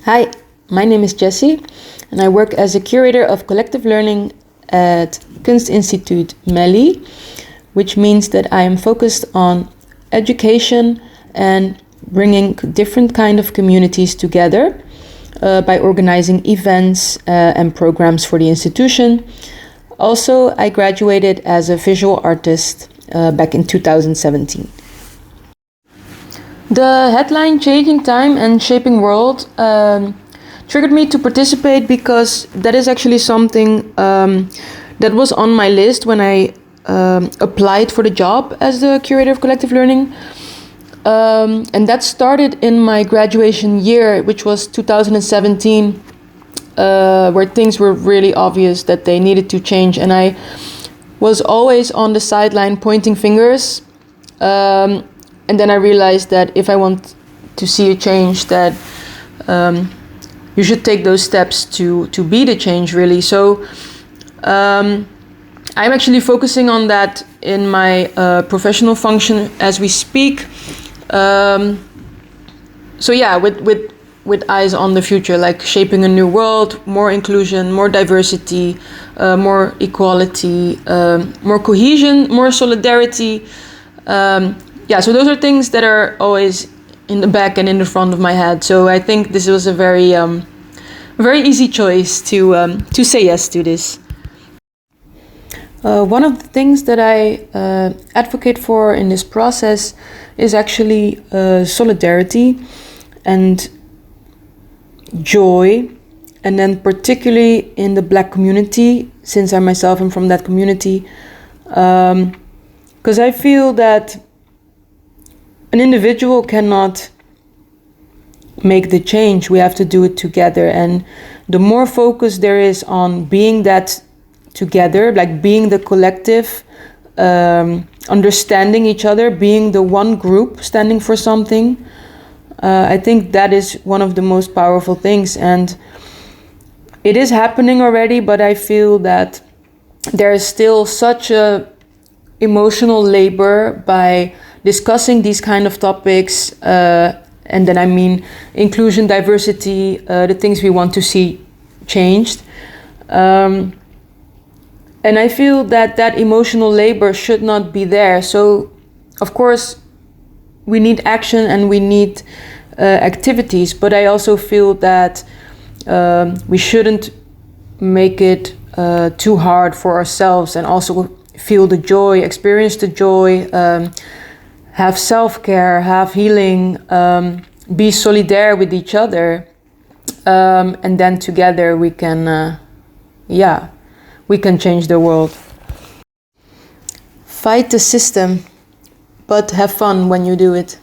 Hi, my name is Jessie and I work as a curator of collective learning at Kunstinstituut Melli, which means that I am focused on education and bringing different kind of communities together by organizing events and programs for the institution. Also, I graduated as a visual artist back in 2017. The headline Changing Time and Shaping World triggered me to participate because that is actually something that was on my list when I applied for the job as the curator of collective learning. And that started in my graduation year, which was 2017, where things were really obvious that they needed to change. And I was always on the sideline pointing fingers. And then I realized that if I want to see a change, that you should take those steps to be the change, really. So I'm actually focusing on that in my professional function as we speak. So yeah, with eyes on the future, like shaping a new world, more inclusion, more diversity, more equality, more cohesion, more solidarity. Yeah, so those are things that are always in the back and in the front of my head. So I think this was a very easy choice to say yes to this. One of the things that I advocate for in this process is actually solidarity and joy, and then particularly in the Black community, since I myself am from that community, because I feel that an individual cannot make the change. We have to do it together. And the more focus there is on being that together, like being the collective, understanding each other, being the one group standing for something, I think that is one of the most powerful things. And it is happening already, but I feel that there is still such a emotional labor by discussing these kind of topics, and then I mean inclusion, diversity, the things we want to see changed. And I feel that that emotional labor should not be there. So, of course, we need action and we need activities, but I also feel that we shouldn't make it too hard for ourselves, and also feel the joy, experience the joy, have self-care, have healing, be solidaire with each other, and then together we can, we can change the world. Fight the system, but have fun when you do it.